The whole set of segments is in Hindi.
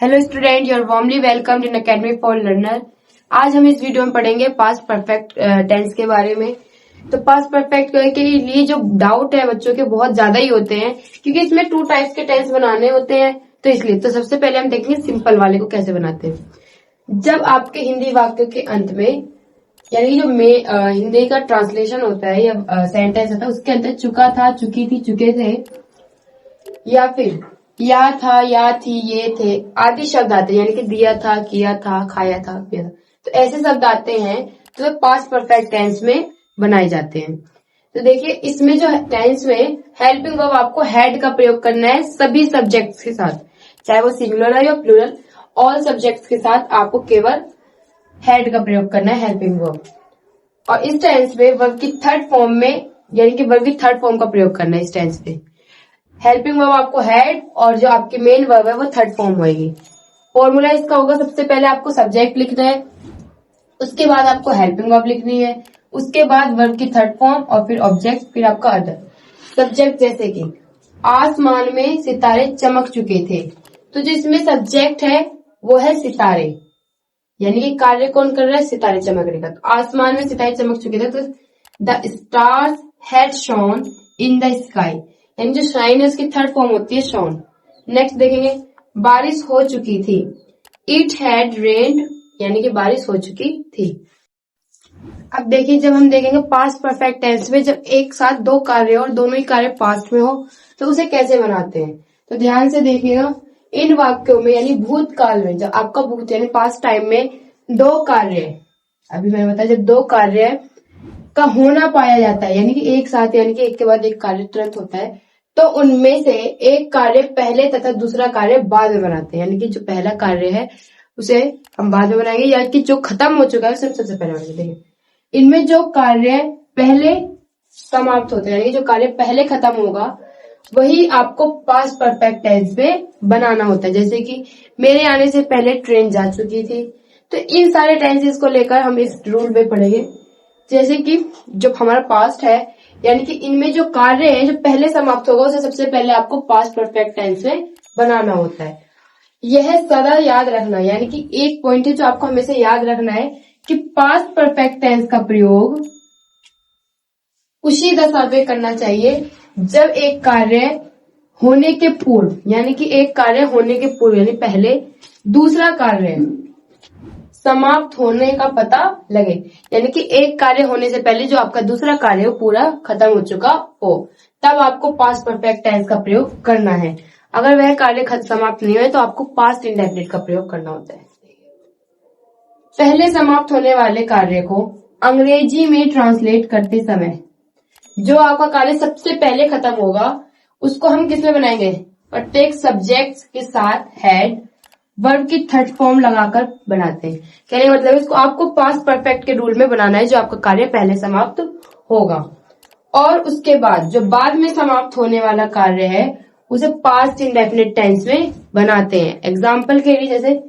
Hello student, you are warmly welcome in academy for learner. आज हम इस वीडियो में पढ़ेंगे पास्ट परफेक्ट टेंस के बारे में। तो पास्ट परफेक्ट के लिए जो डाउट है बच्चों के बहुत ज्यादा ही होते हैं, क्योंकि इसमें 2 टाइप्स के टेंस बनाने होते हैं। तो इसलिए तो सबसे पहले हम देखेंगे सिंपल वाले को कैसे बनाते हैं। जब आपके हिंदी वाक्य के अंत में, यानी जो हिंदी का ट्रांसलेशन होता है या सेंटेंस होता है, उसके अंदर चुका था, चुकी थी, चुके थे, या फिर या था, या थी, ये थे आदि शब्द आते हैं, यानी कि दिया था, किया था, खाया था, पिया था, तो ऐसे शब्द आते हैं तो पास्ट परफेक्ट टेंस में बनाए जाते हैं। तो देखिए, इसमें जो टेंस में हेल्पिंग वर्ब आपको हैड का प्रयोग करना है सभी सब्जेक्ट्स के साथ, चाहे वो सिंगुलर है या प्लूरल। ऑल सब्जेक्ट्स के साथ आपको केवल हैड का प्रयोग करना है, हेल्पिंग वर्ब। और इस टेंस में वर्ब की थर्ड फॉर्म में, यानी कि वर्ब की थर्ड फॉर्म का प्रयोग करना है इस टेंस पे। हेल्पिंग वर्ब आपको हैड और जो आपकी मेन वर्ब है वो थर्ड फॉर्म होगी। फॉर्मूला इसका होगा, सबसे पहले आपको सब्जेक्ट लिखना है, उसके बाद आपको हेल्पिंग वर्ब लिखनी है, उसके बाद वर्ब की थर्ड फॉर्म और फिर ऑब्जेक्ट, फिर आपका अदर। सब्जेक्ट जैसे कि आसमान में सितारे चमक चुके थे, तो जो इसमें सब्जेक्ट है वो है सितारे, यानी कि कार्य कौन कर रहा है, सितारे चमकने का। तो आसमान में सितारे चमक चुके थे, तो the stars had shown in the sky, यानी जो शाइन है उसकी थर्ड फॉर्म होती है शोन। नेक्स्ट देखेंगे, बारिश हो चुकी थी, इट हैड रेन्ड, यानी कि बारिश हो चुकी थी। अब देखिए, जब हम देखेंगे पास्ट परफेक्ट टेंस में जब एक साथ 2 कार्य और दोनों ही कार्य पास्ट में हो तो उसे कैसे बनाते हैं। तो ध्यान से देखिएगा, इन वाक्यों में यानी भूतकाल में, जब आपका भूत यानी पास्ट टाइम में 2 कार्य, अभी मैंने बताया जब 2 कार्य का होना पाया जाता है, यानी कि एक साथ, यानी कि एक के बाद एक कार्य तुरंत होता है, तो उनमें से एक कार्य पहले तथा दूसरा कार्य बाद में बनाते हैं। यानी कि जो पहला कार्य है उसे हम बाद में बनाएंगे, या कि जो खत्म हो चुका है उसे सबसे पहले बनाएंगे। इनमें जो कार्य पहले समाप्त होते हैं, यानी जो कार्य पहले खत्म होगा वही आपको पास्ट परफेक्ट टेंस में बनाना होता है। जैसे कि मेरे आने से पहले ट्रेन जा चुकी थी। तो इन सारे टेंसेस को लेकर हम इस रूल में पढ़ेंगे। जैसे कि जो हमारा पास्ट है, यानी कि इनमें जो कार्य है जो पहले समाप्त होगा उसे सबसे पहले आपको पास्ट परफेक्ट टेंस में बनाना होता है। यह सदा याद रखना, यानी कि एक पॉइंट है जो आपको हमेशा याद रखना है कि पास्ट परफेक्ट टेंस का प्रयोग उसी दशा में करना चाहिए जब एक कार्य होने के पूर्व, यानी कि एक कार्य होने के पूर्व यानी पहले दूसरा कार्य समाप्त होने का पता लगे, यानी कि एक कार्य होने से पहले जो आपका दूसरा कार्य हो पूरा खत्म हो चुका हो, तब आपको पास्ट परफेक्ट टेंस का प्रयोग करना है। अगर वह कार्य समाप्त नहीं हुए तो आपको पास्ट इंडेफिनिट का प्रयोग करना होता है। पहले समाप्त होने वाले कार्य को अंग्रेजी में ट्रांसलेट करते समय जो आपका कार्य सबसे पहले खत्म होगा उसको हम किसमें बनाएंगे, प्रत्येक सब्जेक्ट के साथ हैड वर्ब की थर्ड फॉर्म लगाकर बनाते हैं। कहने मतलब इसको आपको पास्ट परफेक्ट के रूल में बनाना है, जो आपका कार्य पहले समाप्त होगा, और उसके बाद जो बाद में समाप्त होने वाला कार्य है उसे पास्ट इंडेफिनिट टेंस में बनाते हैं। एग्जाम्पल के लिए, जैसे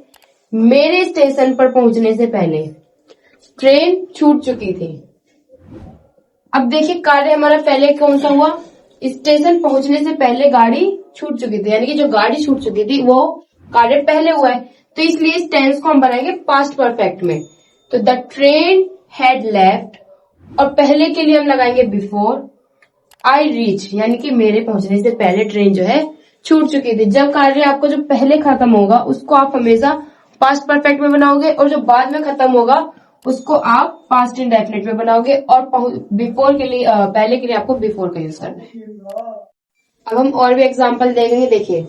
मेरे स्टेशन पर पहुंचने से पहले ट्रेन छूट चुकी थी। अब देखिए, कार्य हमारा पहले कौन सा हुआ, स्टेशन पहुंचने से पहले गाड़ी छूट चुकी थी, यानी कि जो गाड़ी छूट चुकी थी वो कार्य पहले हुआ है, तो इसलिए इस टेंस को हम बनाएंगे पास्ट परफेक्ट में। तो द ट्रेन हैड लेफ्ट, और पहले के लिए हम लगाएंगे बिफोर आई रीच, यानी कि मेरे पहुंचने से पहले ट्रेन जो है छूट चुकी थी। जब कार्य आपको जो पहले खत्म होगा उसको आप हमेशा पास्ट परफेक्ट में बनाओगे, और जो बाद में खत्म होगा उसको आप पास्ट इंडेफिनिट में बनाओगे, और बिफोर के लिए पहले के लिए आपको बिफोर का यूज करना है। अब हम और भी एग्जाम्पल देखेंगे। देखिए,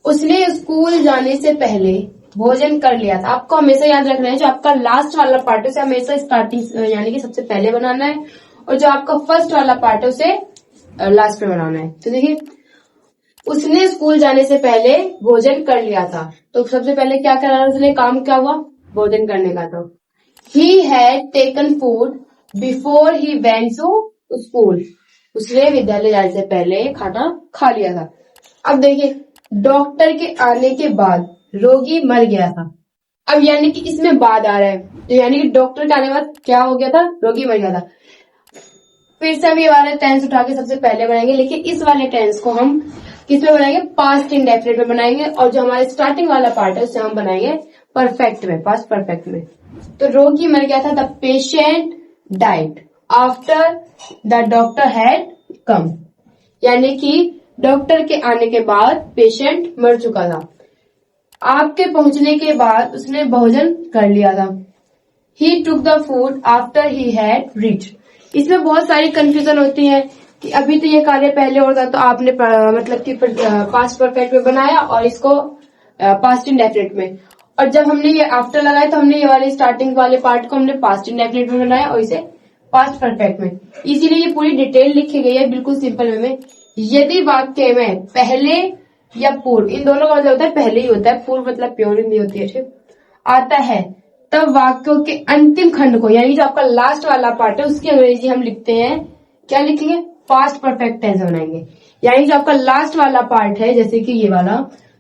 उसने स्कूल जाने से पहले भोजन कर लिया था। आपको हमेशा याद रखना है जो आपका लास्ट वाला पार्ट है उसे हमेशा स्टार्टिंग यानी कि सबसे पहले बनाना है, और जो आपका फर्स्ट वाला पार्ट है उसे लास्ट में बनाना है। तो देखिए, उसने स्कूल जाने से पहले भोजन कर लिया था, तो सबसे पहले क्या करा, उसने काम क्या हुआ, भोजन करने का। तो he had taken food before he went to school, उसने विद्यालय जाने से पहले खाना खा लिया था। अब देखिए, डॉक्टर के आने के बाद रोगी मर गया था। अब यानी कि इसमें बाद आ रहा है, तो यानी कि डॉक्टर के आने के बाद क्या हो गया था, रोगी मर गया था। फिर से हम ये वाले टेंस उठा के सबसे पहले बनाएंगे, लेकिन इस वाले टेंस को हम किसमें बनाएंगे, पास्ट इंडेफिनिट में बनाएंगे, और जो हमारे स्टार्टिंग वाला पार्ट है उसे हम बनाएंगे परफेक्ट में, पास्ट परफेक्ट में। तो रोगी मर गया था, the patient died after the doctor had come, यानी कि डॉक्टर के आने के बाद पेशेंट मर चुका था। आपके पहुंचने के बाद उसने भोजन कर लिया था। He took the food after he had reached. इसमें बहुत सारी कंफ्यूजन होती है कि अभी तो ये कार्य पहले होता, तो आपने मतलब कि पास्ट परफेक्ट में बनाया और इसको पास्ट इंडेफिनिट में, और जब हमने ये आफ्टर लगाया तो हमने ये वाले स्टार्टिंग वाले पार्ट को हमने पास्ट इंडेफिनिट में बनाया और इसे पास्ट परफेक्ट में। इसीलिए ये पूरी डिटेल लिखी गई है बिल्कुल सिंपल वे में। यदि वाक्य में पहले या पूर्व, इन दोनों का मतलब होता है पहले ही होता है, पूर्व मतलब प्योर हिंदी होती है, ठीक आता है, तब वाक्यों के अंतिम खंड को, यानी जो आपका लास्ट वाला पार्ट है उसकी अंग्रेजी हम लिखते हैं, क्या लिखेंगे, पास्ट परफेक्ट टेंस बनाएंगे। यानी जो आपका लास्ट वाला पार्ट है जैसे कि ये वाला,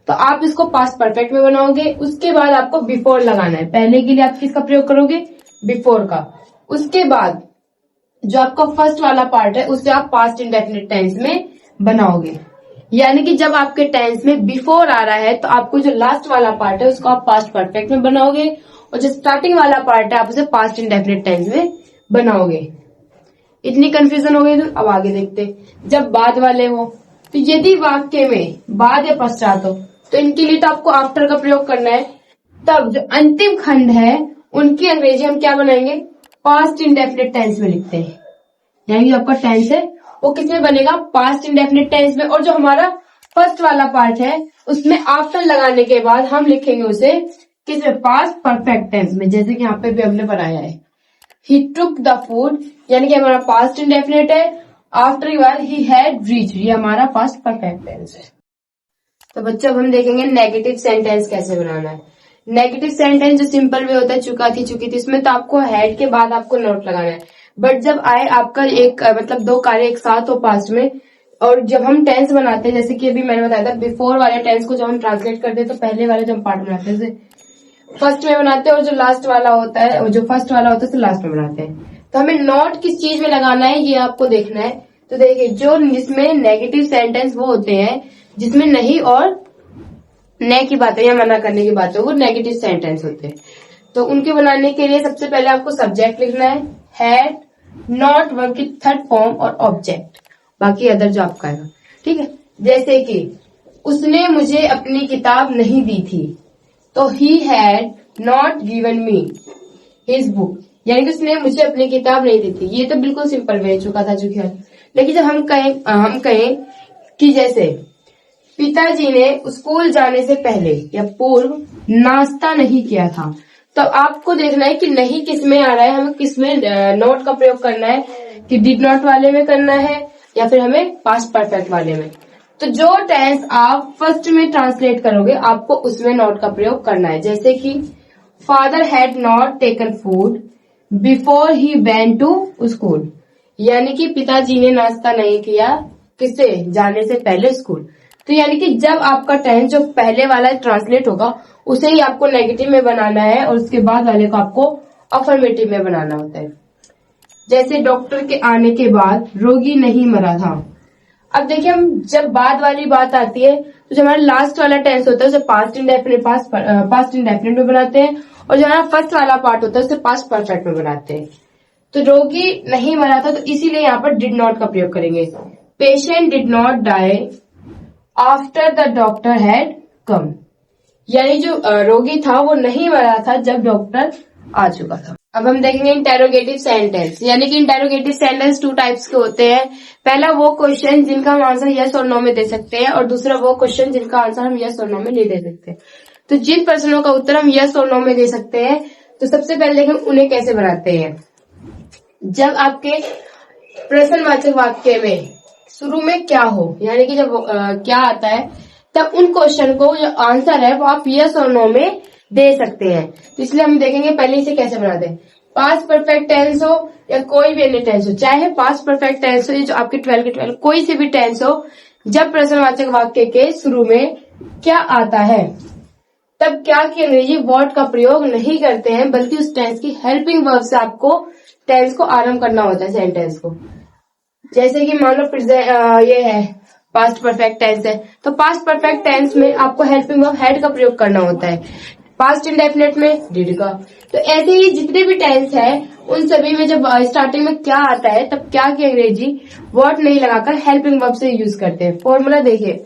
तो आप इसको पास्ट परफेक्ट में बनाओगे। उसके बाद आपको बिफोर लगाना है, पहले के लिए आप किसका प्रयोग करोगे, बिफोर का। उसके बाद जो आपका फर्स्ट वाला पार्ट है उसे आप पास्ट इंडेफिनिट टेंस में बनाओगे। यानी कि जब आपके टेंस में बिफोर आ रहा है तो आपको जो लास्ट वाला पार्ट है उसको आप पास्ट परफेक्ट में बनाओगे, और जो स्टार्टिंग वाला पार्ट है आप उसे पास्ट इंडेफिनिट टेंस में बनाओगे। इतनी कंफ्यूजन हो गई, तो अब आगे देखते। जब बाद वाले हो, तो यदि वाक्य में बाद या पश्चात हो तो इनके लिए तो आपको आफ्टर का प्रयोग करना है। तब जो अंतिम खंड है उनकी अंग्रेजी हम क्या बनाएंगे, पास्ट इंडेफिनिट टेंस में लिखते हैं। यानी जो आपका टेंस है वो किसमें बनेगा, पास्ट इंडेफिनिट टेंस में। और जो हमारा फर्स्ट वाला पार्ट है उसमें आफ्टर लगाने के बाद हम लिखेंगे उसे किसमें, पास्ट परफेक्ट टेंस में, जैसे कि यहाँ पे भी हमने बनाया है। ही टुक द फूड, यानी कि हमारा पास्ट इंडेफिनिट है, after one he had reached, ये हमारा पास्ट परफेक्ट टेंस है। तो बच्चों अब हम देखेंगे नेगेटिव सेंटेंस कैसे बनाना है। नेगेटिव सेंटेंस जो सिंपल वे होता है, चुका थी चुकी थी, इसमें तो आपको हैड के बाद आपको नोट लगाना है। बट जब आए आपका एक मतलब दो कार्य एक साथ हो पास्ट में, और जब हम टेंस बनाते हैं, जैसे कि अभी मैंने बताया था, बिफोर वाले टेंस को जब हम ट्रांसलेट करते हैं तो पहले वाले जो हम पार्ट बनाते हैं फर्स्ट में बनाते हैं, और जो लास्ट वाला होता है, जो फर्स्ट वाला होता है उसे लास्ट में बनाते हैं। तो हमें नोट किस चीज में लगाना है ये आपको देखना है। तो देखिए, जो जिसमें नेगेटिव सेंटेंस वो होते हैं जिसमें नहीं और न की बातें या मना करने की बातें, वो नेगेटिव सेंटेंस होते हैं। तो उनके बनाने के लिए सबसे पहले आपको सब्जेक्ट लिखना है, हैड, नॉट, वर्ब की थर्ड फॉर्म और ऑब्जेक्ट, बाकी अदर जो आपका है, ठीक है। जैसे कि उसने मुझे अपनी किताब नहीं दी थी, तो he had not given me his book, यानी कि उसने मुझे अपनी किताब नहीं दी थी। ये तो बिल्कुल सिंपल वे चुका था जो कि, लेकिन जब हम कहें कि जैसे पिताजी ने स्कूल जाने से पहले या पूर्व नाश्ता नहीं किया था, तो आपको देखना है कि नहीं किस में आ रहा है, हमें किस में नोट का प्रयोग करना है, कि डिड नॉट वाले में करना है या फिर हमें पास्ट परफेक्ट वाले में। तो जो टेंस आप फर्स्ट में ट्रांसलेट करोगे आपको उसमें नोट का प्रयोग करना है। जैसे कि father had not taken food before he went to school, यानी कि पिताजी ने नाश्ता नहीं किया किससे, जाने से पहले स्कूल। तो यानी कि जब आपका टेंस जो पहले वाला ट्रांसलेट होगा उसे ही आपको नेगेटिव में बनाना है, और उसके बाद वाले को आपको अफर्मेटिव में बनाना होता है। जैसे डॉक्टर के आने के बाद रोगी नहीं मरा था। अब देखिए, हम जब बाद वाली बात आती है तो जो हमारा लास्ट वाला टेंस होता है उसे पास्ट इंडेफिनिट में बनाते हैं, और जो हमारा फर्स्ट वाला पार्ट होता है उसे पास्ट परफेक्ट में बनाते हैं। तो रोगी नहीं मरा था, तो इसीलिए यहाँ पर डिड नॉट का प्रयोग करेंगे। Patient did not die after the doctor had come, यानी जो रोगी था वो नहीं मरा था जब डॉक्टर आ चुका था। अब हम देखेंगे इंटेरोगेटिव सेंटेंस, यानी कि इंटेरोगेटिव सेंटेंस टू टाइप्स के होते हैं। पहला वो क्वेश्चन जिनका हम आंसर यस और नो में दे सकते हैं, और दूसरा वो क्वेश्चन जिनका आंसर हम यस और नो में नहीं दे सकते। तो जिन प्रश्नों का उत्तर हम यस और नो में दे सकते हैं, तो सबसे पहले देखें उन्हें कैसे बनाते हैं। जब आपके प्रश्नवाचक वाक्य में शुरू में क्या हो, यानी कि जब क्या आता है, तब उन क्वेश्चन को जो आंसर है वो आप यस और नो में दे सकते हैं। तो इसलिए हम देखेंगे पहले इसे कैसे बनाते हैं। पास्ट परफेक्ट टेंस हो या कोई भी अन्य टेंस हो, चाहे पास्ट परफेक्ट टेंस हो, ये जो आपके 12 के 12 कोई से भी टेंस हो, जब प्रश्नवाचक वाक्य के शुरू में क्या आता है तब क्या की अंग्रेजी वर्ड का प्रयोग नहीं करते हैं, बल्कि उस टेंस की हेल्पिंग वर्ब से आपको टेंस को आरंभ करना होता है सेंटेंस को। जैसे कि मान लो ये है पास्ट परफेक्ट टेंस है। तो पास्ट परफेक्ट टेंस में आपको हेल्पिंग वर्ब हैड का प्रयोग करना होता है, पास्ट इंडेफिनिट में डिड का। तो ऐसे ही जितने भी टेंस है उन सभी में जब स्टार्टिंग में क्या आता है तब क्या की अंग्रेजी वर्ड नहीं लगाकर हेल्पिंग वर्ब से यूज करते हैं। फॉर्मूला देखिए,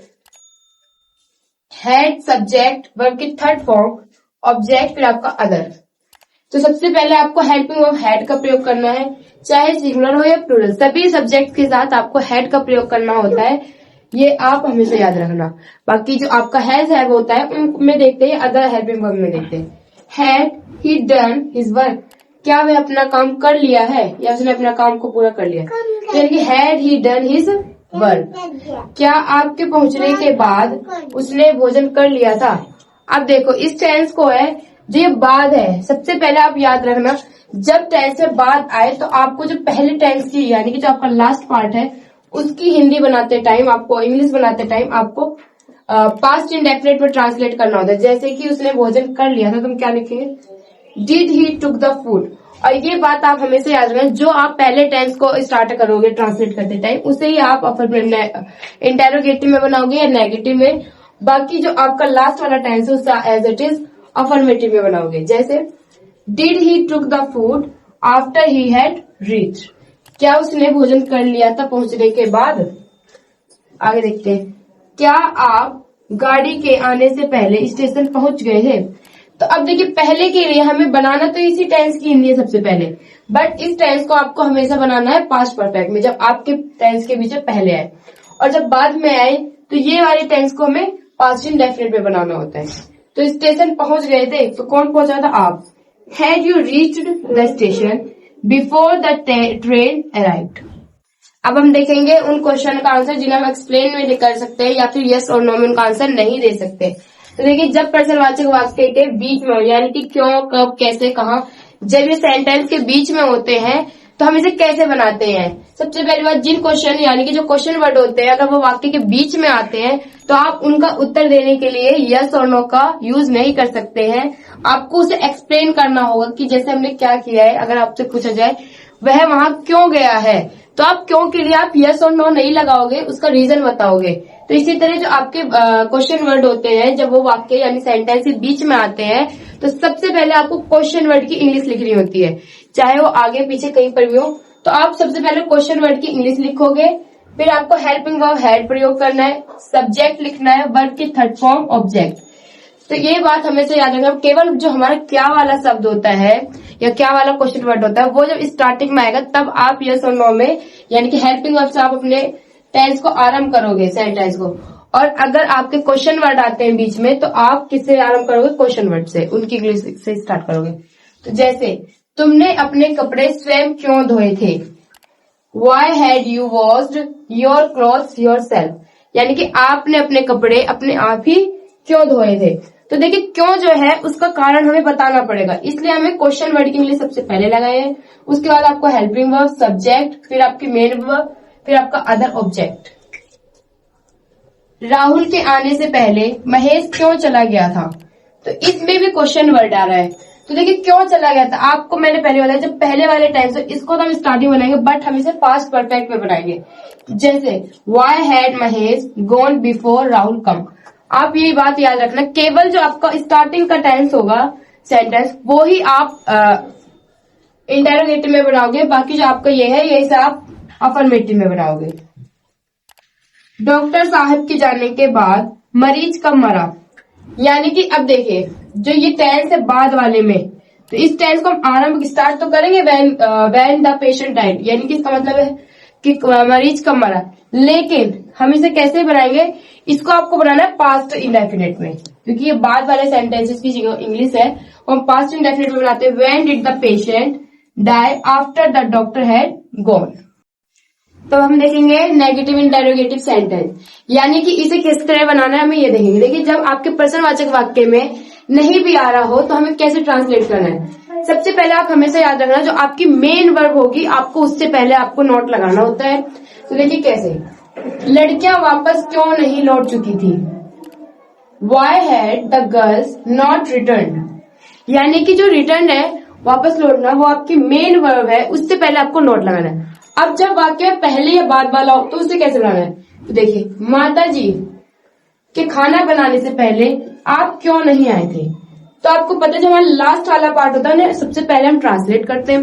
हैड सब्जेक्ट वर्ब की थर्ड फॉर्म ऑब्जेक्ट फिर आपका अदर। तो सबसे पहले आपको हेल्पिंग वर्ब हैड का प्रयोग करना है, चाहे सिंगुलर हो या प्लूरल, सभी सब्जेक्ट के साथ आपको हैड का प्रयोग करना होता है। ये आप हमेशा याद रखना। बाकी जो आपका हैज है वो होता है उनमें देखते हैं, अदर हेल्पिंग वर्ब में देखते हैं। Had he done his work, क्या वह अपना काम कर लिया है या उसने अपना काम को पूरा कर लिया। तो यानी कि had he done his work, क्या आपके पहुंचने के बाद उसने भोजन कर लिया था। अब देखो इस टेंस को है जो ये बाद है, सबसे पहले आप याद रखना जब टेंस से बाद आए तो आपको जो पहले टेंस की यानी कि जो आपका लास्ट पार्ट है उसकी हिंदी बनाते टाइम, आपको इंग्लिश बनाते टाइम आपको पास्ट इंडेफिनिट में ट्रांसलेट करना होता है। जैसे कि उसने भोजन कर लिया था, तुम क्या लिखेंगे, did he took the food. और ये बात आप हमेशा याद रखना, जो आप पहले टेंस को स्टार्ट करोगे ट्रांसलेट करते टाइम उसे ही आप इंटेरोगेटिव में बनाओगे या नेगेटिव में। बाकी जो आपका लास्ट वाला टेंस है उसका एज इट इज अफर्मेटिव में बनाओगे। जैसे did he took the food after he had reached, क्या उसने भोजन कर लिया था पहुंचने के बाद। आगे देखते हैं, क्या आप गाड़ी के आने से पहले स्टेशन पहुंच गए थे। तो अब देखिए पहले के लिए हमें बनाना तो इसी टेंस की हिंदी है सबसे पहले, बट इस टेंस को आपको हमेशा बनाना है पास्ट परफेक्ट में जब आपके टेंस के बीच में पहले आए, और जब बाद में आए तो ये वाले टेंस को हमें पास्ट इंडेफिनिट में बनाना होता है। तो स्टेशन पहुंच गए थे तो कौन पहुंचा था, आप। Had you reached the station before the train arrived. अब हम देखेंगे उन क्वेश्चन का आंसर जिन्हें हम एक्सप्लेन में कर सकते हैं या फिर यस और नो में उनका आंसर नहीं दे सकते। तो देखिए जब प्रश्नवाचक वाक्य के बीच में हो यानी कि क्यों, कब, कैसे, कहाँ, जब ये सेंटेंस के बीच में होते हैं तो हम इसे कैसे बनाते हैं। सबसे पहली बात, जिन क्वेश्चन यानी कि जो क्वेश्चन वर्ड होते हैं अगर वो वाक्य के बीच में आते हैं तो आप उनका उत्तर देने के लिए यस और नो का यूज नहीं कर सकते हैं। आपको उसे एक्सप्लेन करना होगा कि जैसे हमने क्या किया है। अगर आपसे पूछा जाए वह वहां क्यों गया है तो आप क्यों के लिए आप यस और नो नहीं लगाओगे, उसका रीजन बताओगे। तो इसी तरह जो आपके क्वेश्चन वर्ड होते हैं जब वो वाक्य यानी सेंटेंस के बीच में आते हैं तो सबसे पहले आपको क्वेश्चन वर्ड की इंग्लिश लिखनी होती है, चाहे वो आगे पीछे कहीं पर भी हो। तो आप सबसे पहले क्वेश्चन वर्ड की इंग्लिश लिखोगे, फिर आपको हेल्पिंग वर्ब हैड प्रयोग करना है, सब्जेक्ट लिखना है, वर्ब की थर्ड फॉर्म ऑब्जेक्ट। तो ये बात हमेशा याद रखना, केवल जो हमारा क्या वाला शब्द होता है या क्या वाला क्वेश्चन वर्ड होता है वो जब स्टार्टिंग में आएगा तब आप यस और नो में यानी कि हेल्पिंग वर्ब से आप अपने टेंस को आरंभ करोगे, सेंटेंस को। और अगर आपके क्वेश्चन वर्ड आते हैं बीच में तो आप किससे आरंभ करोगे, क्वेश्चन वर्ड से, उनकी इंग्लिश से स्टार्ट करोगे। तो जैसे तुमने अपने कपड़े स्वयं क्यों धोए थे, Why had you washed your clothes yourself, यानी कि आपने अपने कपड़े अपने आप ही क्यों धोए थे। तो देखिए क्यों जो है उसका कारण हमें बताना पड़ेगा, इसलिए हमें क्वेश्चन वर्ड के लिए सबसे पहले लगाए हैं। उसके बाद आपको हेल्पिंग वर्ब, सब्जेक्ट, फिर आपकी मेन वर्ब, फिर आपका अदर ऑब्जेक्ट। राहुल के आने से पहले महेश क्यों चला गया था, तो इसमें भी क्वेश्चन वर्ड आ रहा है। तो देखिए क्यों चला गया था, आपको मैंने पहले बताया जब पहले वाले टाइम से इसको तो हम स्टार्टिंग बनाएंगे बट हम इसे पास्ट परफेक्ट में बनाएंगे। जैसे why had Mahesh gone before Rahul came. आप यही बात याद रखना, केवल जो आपका स्टार्टिंग का टेंस होगा सेंटेंस वो ही आप इंटेरोगेटिव में बनाओगे, बाकी जो आपका ये है यही से आप अफर्मेटिव में बनाओगे। डॉक्टर साहब के जाने के बाद मरीज कब मरा, यानी कि अब देखिए जो ये टेंस है बाद वाले में, तो इस टेंस को हम आरंभ स्टार्ट तो करेंगे व्हेन द पेशेंट डाइड, यानी कि इसका मतलब है कि मरीज कब मरा। लेकिन हम इसे कैसे बनाएंगे, इसको आपको बनाना है पास्ट इंडेफिनिट में, क्योंकि ये बाद वाले सेंटेंसेस की इंग्लिश है वो हम पास्ट इंडेफिनिट में बनाते हैं। When did the patient die after the doctor had gone. तो हम देखेंगे नेगेटिव इंटेरोगेटिव सेंटेंस, यानी कि इसे किस तरह बनाना है हमें ये देखेंगे। देखिए जब आपके प्रश्नवाचक वाक्य में नहीं भी आ रहा हो तो हमें कैसे ट्रांसलेट करना है। सबसे पहले आप हमेशा याद रखना जो आपकी मेन वर्ब होगी आपको उससे पहले आपको नोट लगाना होता है। तो देखिए कैसे, लड़कियां वापस क्यों नहीं लौट चुकी थी, why had the girls not return, यानी कि जो रिटर्न है वापस लौटना वो आपकी मेन वर्ब है, उससे पहले आपको नोट लगाना है। अब जब वाक्य पहले या बाद वाला हो तो उसे कैसे बनाना है, तो देखिए, माता जी के खाना बनाने से पहले आप क्यों नहीं आए थे। तो आपको पता है जब हमारा लास्ट वाला पार्ट होता है ना, सबसे पहले हम ट्रांसलेट करते हैं,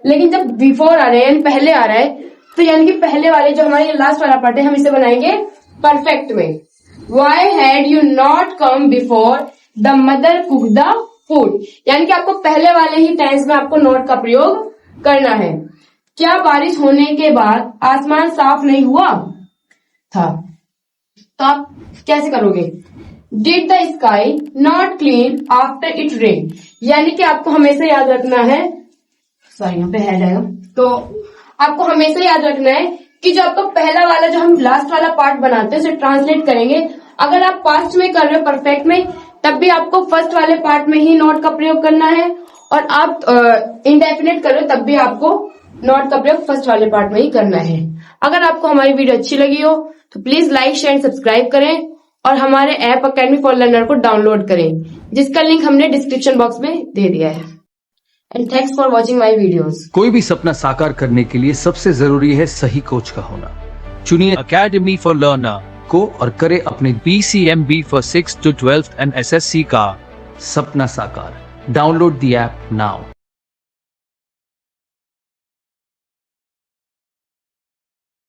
लेकिन जब बिफोर आ रहे हैं यानी पहले आ रहा है, तो यानी कि पहले वाले जो हमारे लास्ट वाला पार्ट है हम इसे बनाएंगे परफेक्ट में। Why had you not come before the mother cook the food, यानी कि आपको पहले वाले ही टेंस में आपको नॉट का प्रयोग करना है। क्या बारिश होने के बाद आसमान साफ नहीं हुआ था, तो आप कैसे करोगे। Did the sky not clean after it rain, यानी कि आपको हमेशा याद रखना है, सॉरी यहाँ पे हेड आएगा, तो आपको हमेशा याद रखना है कि जो आपका पहला वाला जो हम लास्ट वाला पार्ट बनाते हैं उसे ट्रांसलेट करेंगे। अगर आप पास्ट में कर रहे हो परफेक्ट में, तब भी आपको फर्स्ट वाले पार्ट में ही नॉट का प्रयोग करना है, और आप इंडेफिनिट कर रहे हो तब भी आपको नॉट का प्रयोग फर्स्ट वाले पार्ट में ही करना है। अगर आपको हमारी वीडियो अच्छी लगी हो तो प्लीज लाइक शेयर सब्सक्राइब करें और हमारे ऐप अकेडमी फॉर लर्नर को डाउनलोड करें, जिसका लिंक हमने डिस्क्रिप्शन बॉक्स में दे दिया है। And thanks for watching my videos. कोई भी सपना साकार करने के लिए सबसे जरूरी है सही कोच का होना। चुनिए अकेडमी फॉर लर्नर को और करे अपने PCMB for 6 to 12 and SSC का सपना साकार। Download the app now.